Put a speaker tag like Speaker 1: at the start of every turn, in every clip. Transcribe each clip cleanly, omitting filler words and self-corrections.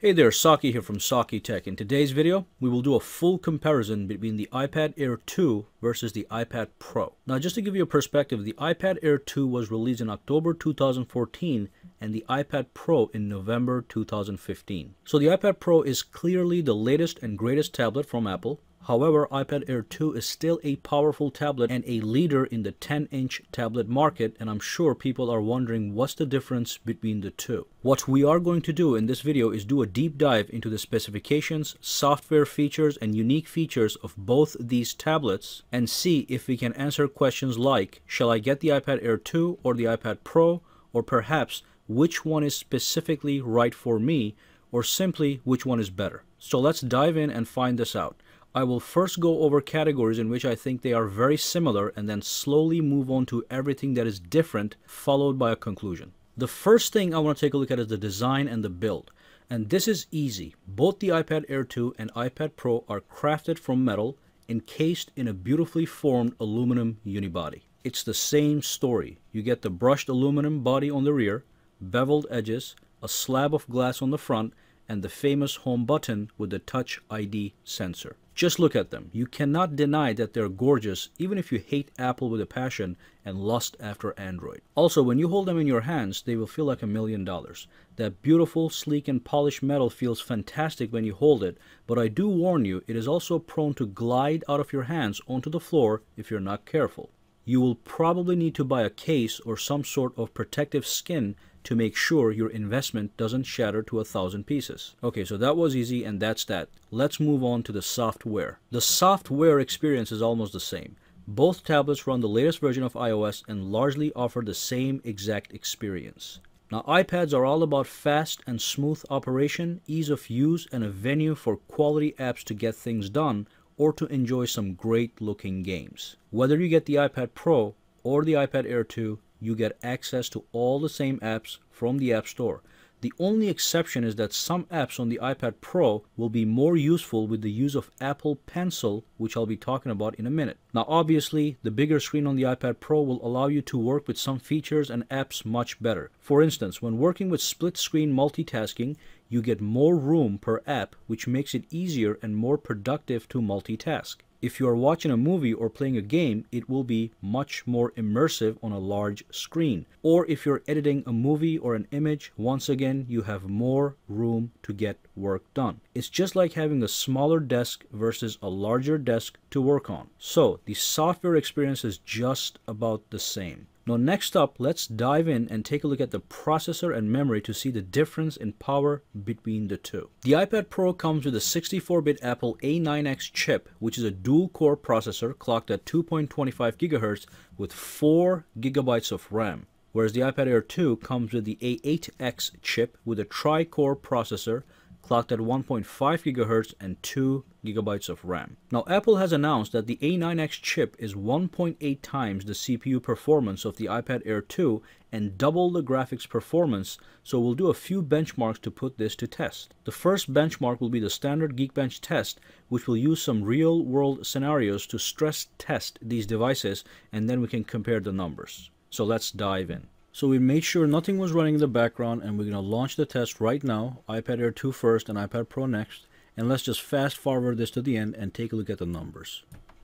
Speaker 1: Hey there, Saki here from Saki Tech. In today's video, we will do a full comparison between the iPad Air 2 versus the iPad Pro. Now, just to give you a perspective, the iPad Air 2 was released in October 2014 and the iPad Pro in November 2015. So the iPad Pro is clearly the latest and greatest tablet from Apple. However, iPad Air 2 is still a powerful tablet and a leader in the 10-inch tablet market, and I'm sure people are wondering what's the difference between the two. What we are going to do in this video is do a deep dive into the specifications, software features, and unique features of both these tablets and see if we can answer questions like, shall I get the iPad Air 2 or the iPad Pro, or perhaps which one is specifically right for me, or simply which one is better. So let's dive in and find this out. I will first go over categories in which I think they are very similar and then slowly move on to everything that is different, followed by a conclusion. The first thing I want to take a look at is the design and the build. And this is easy. Both the iPad Air 2 and iPad Pro are crafted from metal, encased in a beautifully formed aluminum unibody. It's the same story. You get the brushed aluminum body on the rear, beveled edges, a slab of glass on the front, and the famous home button with the Touch ID sensor. Just look at them. You cannot deny that they're gorgeous, even if you hate Apple with a passion and lust after Android. Also, when you hold them in your hands, they will feel like $1 million. That beautiful, sleek, and polished metal feels fantastic when you hold it, but I do warn you, it is also prone to glide out of your hands onto the floor if you're not careful. You will probably need to buy a case or some sort of protective skin to make sure your investment doesn't shatter to 1,000 pieces. Okay, so that was easy, and that's that. Let's move on to the software. The software experience is almost the same. Both tablets run the latest version of iOS and largely offer the same exact experience. Now, iPads are all about fast and smooth operation, ease of use, and a venue for quality apps to get things done or to enjoy some great looking games. Whether you get the iPad Pro or the iPad Air 2, you get access to all the same apps from the App Store. The only exception is that some apps on the iPad Pro will be more useful with the use of Apple Pencil, which I'll be talking about in a minute. Now, obviously, the bigger screen on the iPad Pro will allow you to work with some features and apps much better. For instance, when working with split-screen multitasking, you get more room per app, which makes it easier and more productive to multitask. If you are watching a movie or playing a game, it will be much more immersive on a large screen. Or if you're editing a movie or an image, once again, you have more room to get work done. It's just like having a smaller desk versus a larger desk to work on. So the software experience is just about the same. Now, next up, let's dive in and take a look at the processor and memory to see the difference in power between the two. The iPad Pro comes with a 64-bit Apple A9X chip, which is a dual-core processor clocked at 2.25 GHz with 4 GB of RAM, whereas the iPad Air 2 comes with the A8X chip with a tri-core processor clocked at 1.5 GHz and 2 GB of RAM. Now, Apple has announced that the A9X chip is 1.8 times the CPU performance of the iPad Air 2 and double the graphics performance, so we'll do a few benchmarks to put this to test. The first benchmark will be the standard Geekbench test, which will use some real-world scenarios to stress test these devices, and then we can compare the numbers. So let's dive in. So we made sure nothing was running in the background, and we're going to launch the test right now. iPad Air 2 first and iPad Pro next. And let's just fast forward this to the end and take a look at the numbers.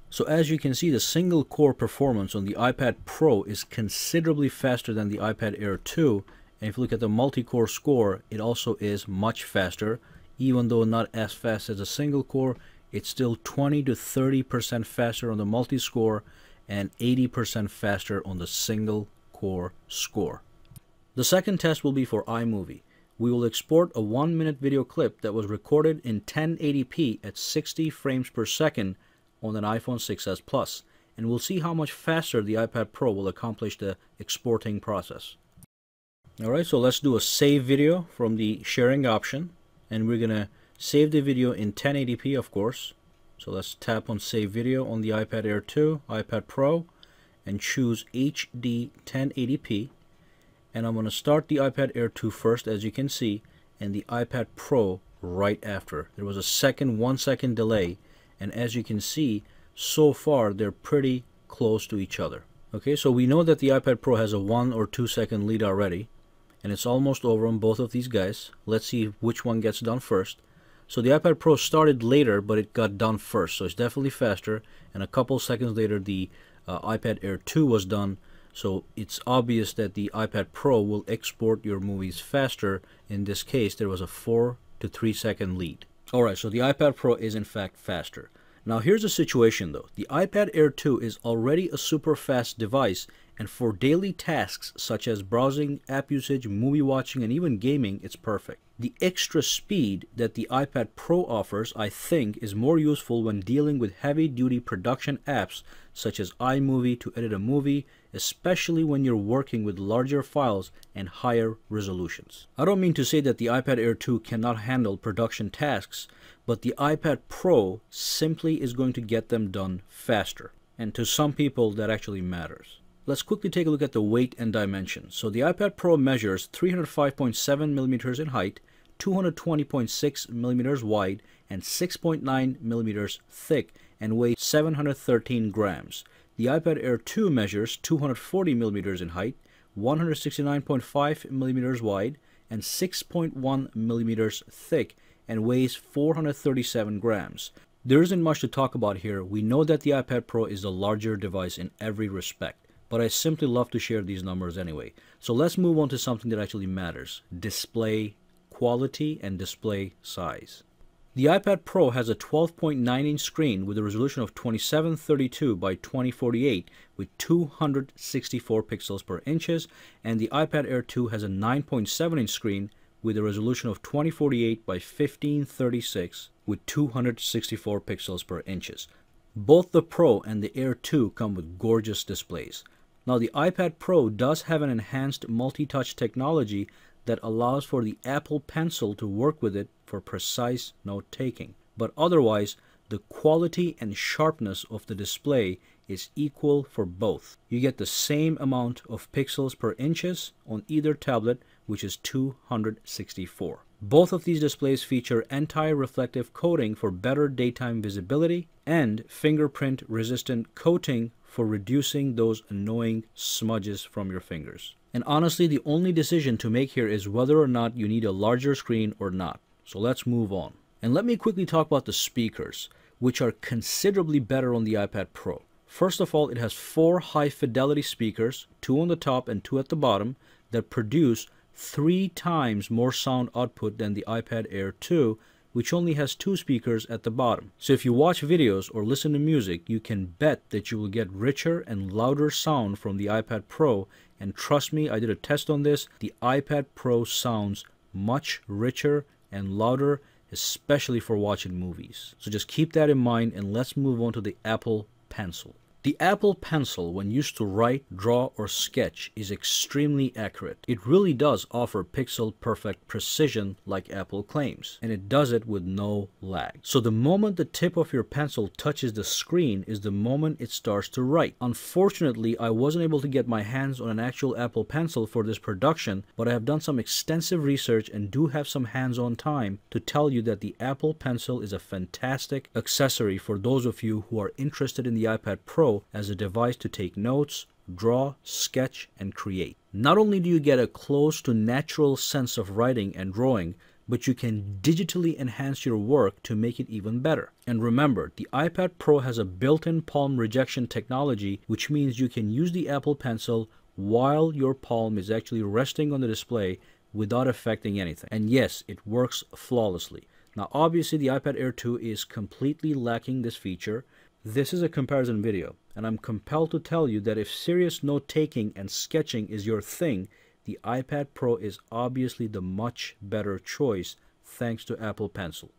Speaker 1: So as you can see, the single core performance on the iPad Pro is considerably faster than the iPad Air 2. And if you look at the multi-core score, it also is much faster. Even though not as fast as a single core, it's still 20 to 30% faster on the multi-score and 80% faster on the single core score. The second test will be for iMovie. We will export a 1-minute video clip that was recorded in 1080p at 60 frames per second on an iPhone 6s Plus, and we'll see how much faster the iPad Pro will accomplish the exporting process. Alright, so let's do a save video from the sharing option, and we're gonna save the video in 1080p, of course. So let's tap on save video on the iPad Air 2, iPad Pro, and choose HD 1080p, and I'm going to start the iPad Air 2 first, as you can see, and the iPad Pro right after. There was a 1 second delay, and as you can see, so far they're pretty close to each other. Okay, so we know that the iPad Pro has a 1 or 2 second lead already, and it's almost over on both of these guys. Let's see which one gets done first. So the iPad Pro started later, but it got done first, so it's definitely faster. And a couple seconds later, the iPad Air 2 was done. So it's obvious that the iPad Pro will export your movies faster. In this case, there was a 4 to 3 second lead. Alright, so the iPad Pro is in fact faster. Now here's the situation though. The iPad Air 2 is already a super fast device, and for daily tasks such as browsing, app usage, movie watching, and even gaming, it's perfect. The extra speed that the iPad Pro offers, I think, is more useful when dealing with heavy-duty production apps such as iMovie to edit a movie, especially when you're working with larger files and higher resolutions. I don't mean to say that the iPad Air 2 cannot handle production tasks, but the iPad Pro simply is going to get them done faster. And to some people, that actually matters. Let's quickly take a look at the weight and dimensions. So the iPad Pro measures 305.7 millimeters in height, 220.6 millimeters wide, and 6.9 millimeters thick, and weighs 713 grams. The iPad Air 2 measures 240 millimeters in height, 169.5 millimeters wide, and 6.1 millimeters thick, and weighs 437 grams. There isn't much to talk about here. We know that the iPad Pro is the larger device in every respect, but I simply love to share these numbers anyway. So let's move on to something that actually matters: display quality and display size. The iPad Pro has a 12.9-inch screen with a resolution of 2732 by 2048 with 264 pixels per inches, and the iPad Air 2 has a 9.7-inch screen with a resolution of 2048 by 1536 with 264 pixels per inches. Both the Pro and the Air 2 come with gorgeous displays. Now the iPad Pro does have an enhanced multi-touch technology that allows for the Apple Pencil to work with it for precise note-taking. But otherwise, the quality and sharpness of the display is equal for both. You get the same amount of pixels per inches on either tablet, which is 264. Both of these displays feature anti-reflective coating for better daytime visibility and fingerprint-resistant coating for reducing those annoying smudges from your fingers. And honestly, the only decision to make here is whether or not you need a larger screen or not. So let's move on. And let me quickly talk about the speakers, which are considerably better on the iPad Pro. First of all, it has 4 high-fidelity speakers, 2 on the top and 2 at the bottom, that produce 3 times more sound output than the iPad Air 2, which only has 2 speakers at the bottom. So if you watch videos or listen to music, you can bet that you will get richer and louder sound from the iPad Pro, and trust me, I did a test on this. The iPad Pro sounds much richer and louder, especially for watching movies. So just keep that in mind, and let's move on to the Apple Pencil. The Apple Pencil, when used to write, draw, or sketch, is extremely accurate. It really does offer pixel-perfect precision like Apple claims, and it does it with no lag. So the moment the tip of your pencil touches the screen is the moment it starts to write. Unfortunately, I wasn't able to get my hands on an actual Apple Pencil for this production, but I have done some extensive research and do have some hands-on time to tell you that the Apple Pencil is a fantastic accessory for those of you who are interested in the iPad Pro as a device to take notes, draw, sketch, and create. Not only do you get a close to natural sense of writing and drawing, but you can digitally enhance your work to make it even better. And remember, the iPad Pro has a built-in palm rejection technology, which means you can use the Apple Pencil while your palm is actually resting on the display without affecting anything. And yes, it works flawlessly. Now obviously the iPad Air 2 is completely lacking this feature. This is a comparison video, and I'm compelled to tell you that if serious note-taking and sketching is your thing, the iPad Pro is obviously the much better choice thanks to Apple Pencil.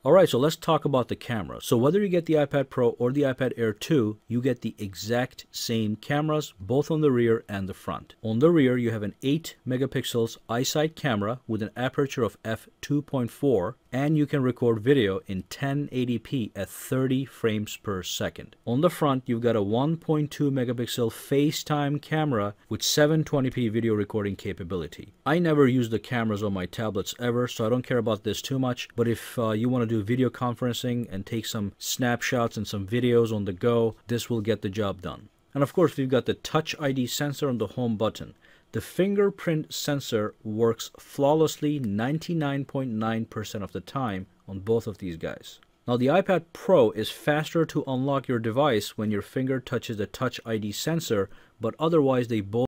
Speaker 1: Alright, so let's talk about the camera. So whether you get the iPad Pro or the iPad Air 2, you get the exact same cameras, both on the rear and the front. On the rear, you have an 8 megapixels iSight camera with an aperture of f2.4, and you can record video in 1080p at 30 frames per second. On the front, you've got a 1.2 megapixel FaceTime camera with 720p video recording capability. I never use the cameras on my tablets ever, so I don't care about this too much, but if you want to do video conferencing and take some snapshots and some videos on the go, this will get the job done. And of course, we've got the Touch ID sensor on the home button. The fingerprint sensor works flawlessly 99.9% of the time on both of these guys. Now the iPad Pro is faster to unlock your device when your finger touches the Touch ID sensor, but otherwise they both